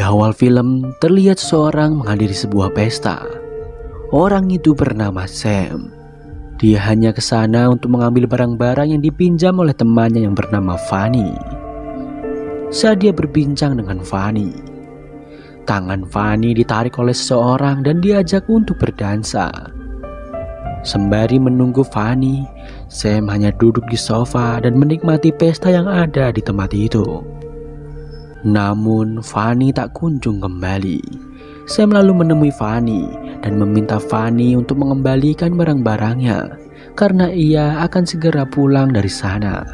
awal film terlihat seseorang menghadiri sebuah pesta. Orang itu bernama Sam. Dia hanya ke sana untuk mengambil barang-barang yang dipinjam oleh temannya yang bernama Fanny. Saat dia berbincang dengan Fanny, tangan Fanny ditarik oleh seseorang dan diajak untuk berdansa. Sembari menunggu Fanny, Sam hanya duduk di sofa dan menikmati pesta yang ada di tempat itu. Namun Fanny tak kunjung kembali. Sam lalu menemui Fanny dan meminta Fanny untuk mengembalikan barang-barangnya karena ia akan segera pulang dari sana.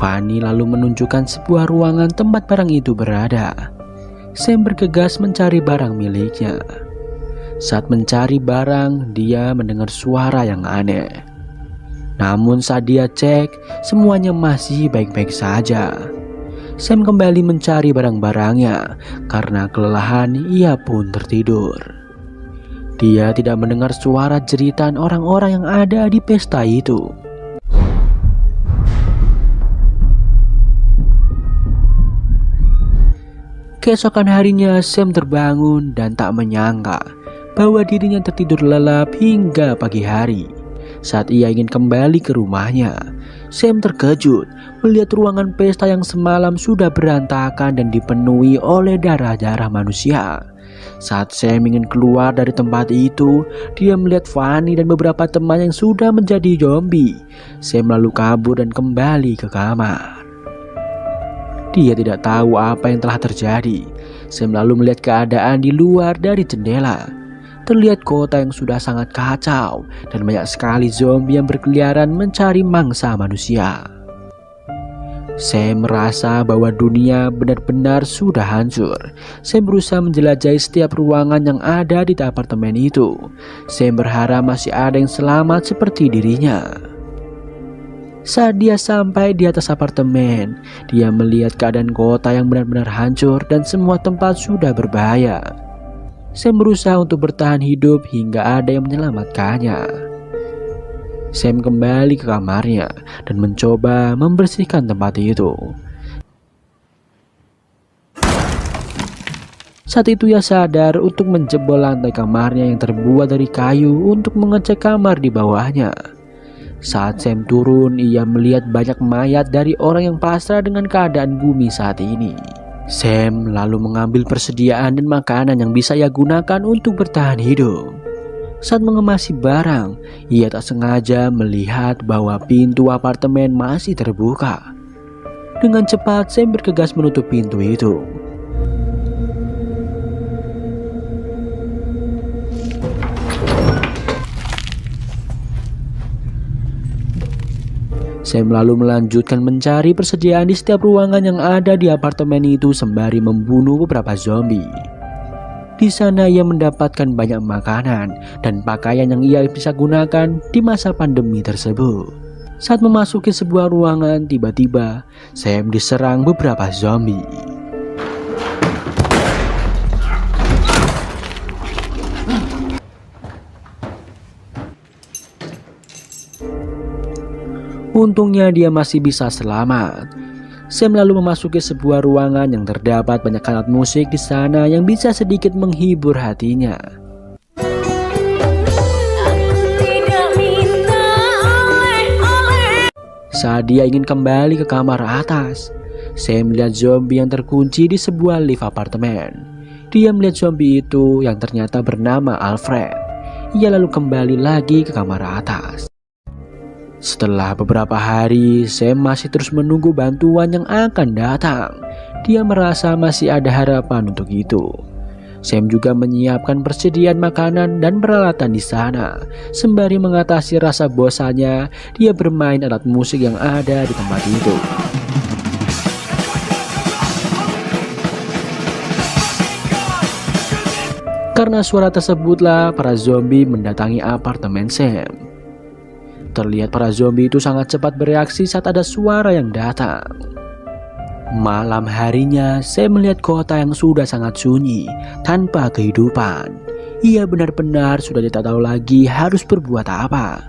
Fanny lalu menunjukkan sebuah ruangan tempat barang itu berada. Sam bergegas mencari barang miliknya. Saat mencari barang, dia mendengar suara yang aneh. Namun saat dia cek, semuanya masih baik-baik saja. Sam kembali mencari barang-barangnya. Karena kelelahan, ia pun tertidur. Dia tidak mendengar suara jeritan orang-orang yang ada di pesta itu. Keesokan harinya, Sam terbangun dan tak menyangka bahwa dirinya tertidur lelap hingga pagi hari. Saat ia ingin kembali ke rumahnya, Sam terkejut melihat ruangan pesta yang semalam sudah berantakan dan dipenuhi oleh darah-darah manusia. Saat Sam ingin keluar dari tempat itu, dia melihat Fanny dan beberapa teman yang sudah menjadi zombie. Sam lalu kabur dan kembali ke kamar. Dia tidak tahu apa yang telah terjadi. Sam lalu melihat keadaan di luar dari jendela. Terlihat kota yang sudah sangat kacau dan banyak sekali zombie yang berkeliaran mencari mangsa manusia. Sam merasa bahwa dunia benar-benar sudah hancur. Sam berusaha menjelajahi setiap ruangan yang ada di apartemen itu. Sam berharap masih ada yang selamat seperti dirinya. Saat dia sampai di atas apartemen, dia melihat keadaan kota yang benar-benar hancur dan semua tempat sudah berbahaya. Sam berusaha untuk bertahan hidup hingga ada yang menyelamatkannya. Sam kembali ke kamarnya dan mencoba membersihkan tempat itu. Saat itu ia sadar untuk menjebol lantai kamarnya yang terbuat dari kayu untuk mengecek kamar di bawahnya. Saat Sam turun, ia melihat banyak mayat dari orang yang pasrah dengan keadaan bumi saat ini. Sam lalu mengambil persediaan dan makanan yang bisa ia gunakan untuk bertahan hidup. Saat mengemasi barang, ia tak sengaja melihat bahwa pintu apartemen masih terbuka. Dengan cepat, Sam bergegas menutup pintu itu. Sam lalu melanjutkan mencari persediaan di setiap ruangan yang ada di apartemen itu sembari membunuh beberapa zombie. Di sana ia mendapatkan banyak makanan dan pakaian yang ia bisa gunakan di masa pandemi tersebut. Saat memasuki sebuah ruangan, tiba-tiba Sam diserang beberapa zombie. Untungnya dia masih bisa selamat. Sam lalu memasuki sebuah ruangan yang terdapat banyak alat musik di sana yang bisa sedikit menghibur hatinya. Saat dia ingin kembali ke kamar atas, Sam melihat zombie yang terkunci di sebuah lift apartemen. Dia melihat zombie itu yang ternyata bernama Alfred. Ia lalu kembali lagi ke kamar atas. Setelah beberapa hari, Sam masih terus menunggu bantuan yang akan datang. Dia merasa masih ada harapan untuk itu. Sam juga menyiapkan persediaan makanan dan peralatan di sana. Sembari mengatasi rasa bosannya, dia bermain alat musik yang ada di tempat itu. Karena suara tersebutlah para zombie mendatangi apartemen Sam. Terlihat para zombie itu sangat cepat bereaksi saat ada suara yang datang. Malam harinya, Sam melihat kota yang sudah sangat sunyi, tanpa kehidupan. Ia benar-benar sudah tidak tahu lagi harus berbuat apa.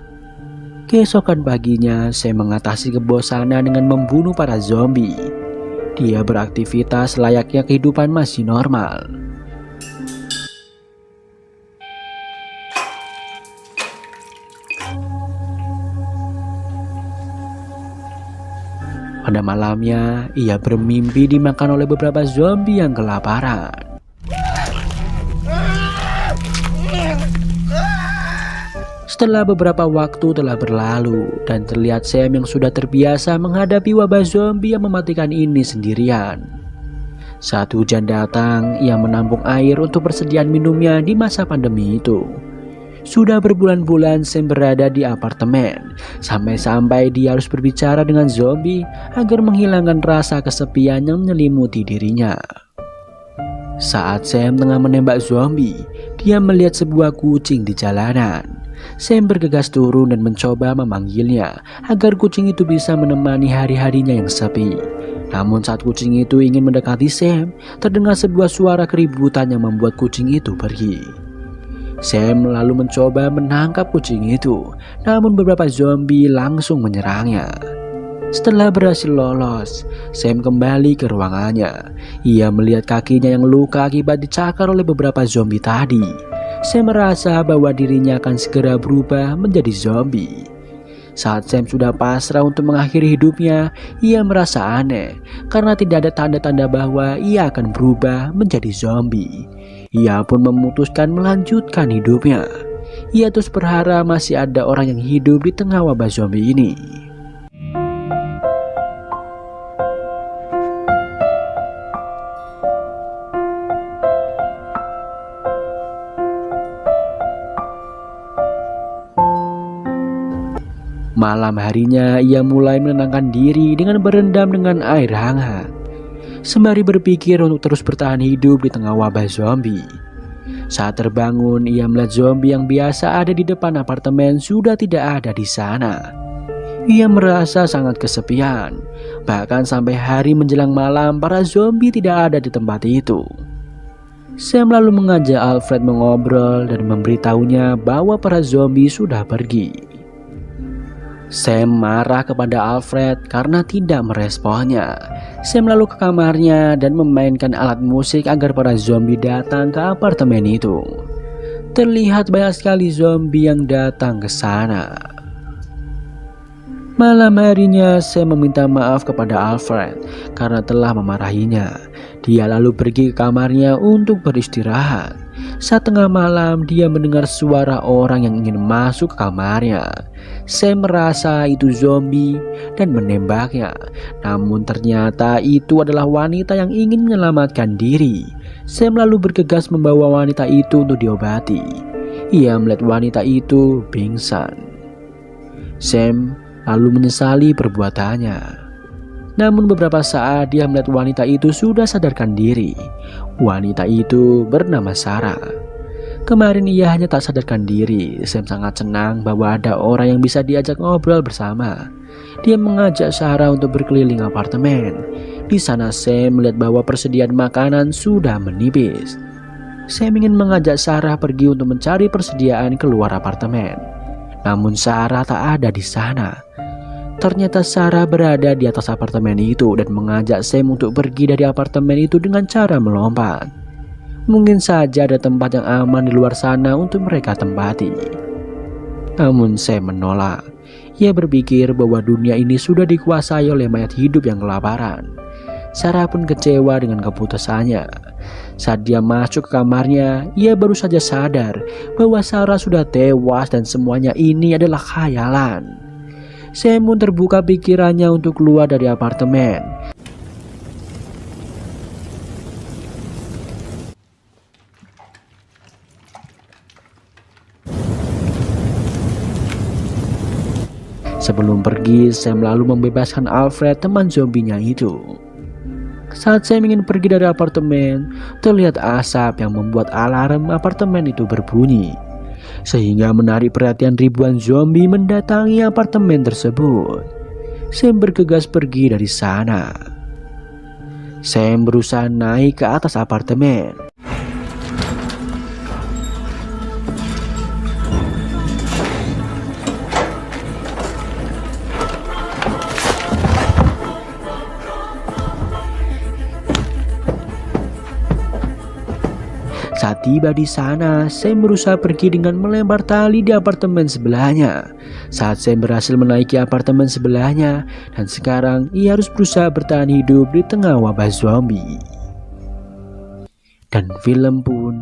Keesokan paginya, Sam mengatasi kebosanan dengan membunuh para zombie. dia beraktivitas layaknya kehidupan masih normal. Pada malamnya, ia bermimpi dimakan oleh beberapa zombie yang kelaparan. Setelah beberapa waktu telah berlalu dan terlihat Sam yang sudah terbiasa menghadapi wabah zombie yang mematikan ini sendirian. Saat hujan datang, ia menampung air untuk persediaan minumnya di masa pandemi itu. Sudah berbulan-bulan Sam berada di apartemen, sampai-sampai dia harus berbicara dengan zombie agar menghilangkan rasa kesepian yang menyelimuti dirinya. Saat Sam tengah menembak zombie, dia melihat sebuah kucing di jalanan. Sam bergegas turun dan mencoba memanggilnya agar kucing itu bisa menemani hari-harinya yang sepi. Namun saat kucing itu ingin mendekati Sam, terdengar sebuah suara keributan yang membuat kucing itu pergi. Sam lalu mencoba menangkap kucing itu, namun beberapa zombie langsung menyerangnya. Setelah berhasil lolos, Sam kembali ke ruangannya. Ia melihat kakinya yang luka akibat dicakar oleh beberapa zombie tadi. Sam merasa bahwa dirinya akan segera berubah menjadi zombie. Saat Sam sudah pasrah untuk mengakhiri hidupnya, ia merasa aneh karena tidak ada tanda-tanda bahwa ia akan berubah menjadi zombie. Ia pun memutuskan melanjutkan hidupnya. Ia terus berharap masih ada orang yang hidup di tengah wabah zombie ini. Malam harinya ia mulai menenangkan diri dengan berendam dengan air hangat, sembari berpikir untuk terus bertahan hidup di tengah wabah zombie. Saat terbangun, ia melihat zombie yang biasa ada di depan apartemen sudah tidak ada di sana. Ia merasa sangat kesepian, bahkan sampai hari menjelang malam para zombie tidak ada di tempat itu. Sam lalu mengajak Alfred mengobrol dan memberitahunya bahwa para zombie sudah pergi. Sam marah kepada Alfred karena tidak meresponnya. Sam lalu ke kamarnya dan memainkan alat musik agar para zombie datang ke apartemen itu. Terlihat banyak sekali zombie yang datang ke sana. Malam harinya Sam meminta maaf kepada Alfred karena telah memarahinya. Dia lalu pergi ke kamarnya untuk beristirahat. Saat tengah malam dia mendengar suara orang yang ingin masuk ke kamarnya. Sam merasa itu zombie dan menembaknya. Namun ternyata itu adalah wanita yang ingin menyelamatkan diri. Sam lalu bergegas membawa wanita itu untuk diobati. Ia melihat wanita itu pingsan. Sam lalu menyesali perbuatannya. Namun beberapa saat dia melihat wanita itu sudah sadarkan diri. Wanita itu bernama Sarah. Kemarin ia hanya tak sadarkan diri. Sam sangat senang bahwa ada orang yang bisa diajak ngobrol bersama. Dia mengajak Sarah untuk berkeliling apartemen. Di sana Sam melihat bahwa persediaan makanan sudah menipis. Sam ingin mengajak Sarah pergi untuk mencari persediaan keluar apartemen. Namun Sarah tak ada di sana. Ternyata Sarah berada di atas apartemen itu dan mengajak Sam untuk pergi dari apartemen itu dengan cara melompat. Mungkin saja ada tempat yang aman di luar sana untuk mereka tempati. Namun Sam menolak. Ia berpikir bahwa dunia ini sudah dikuasai oleh mayat hidup yang kelaparan. Sarah pun kecewa dengan keputusannya. Saat dia masuk ke kamarnya, ia baru saja sadar bahwa Sarah sudah tewas dan semuanya ini adalah khayalan. Sam pun terbuka pikirannya untuk keluar dari apartemen. Sebelum pergi, Sam lalu membebaskan Alfred, teman zombinya itu. Saat Sam ingin pergi dari apartemen, terlihat asap yang membuat alarm apartemen itu berbunyi, sehingga menarik perhatian ribuan zombie mendatangi apartemen tersebut. Sam bergegas pergi dari sana. Sam berusaha naik ke atas apartemen. Saat tiba di sana, Sam berusaha pergi dengan melempar tali di apartemen sebelahnya. Saat Sam berhasil menaiki apartemen sebelahnya, dan sekarang ia harus berusaha bertahan hidup di tengah wabah zombie. Dan film pun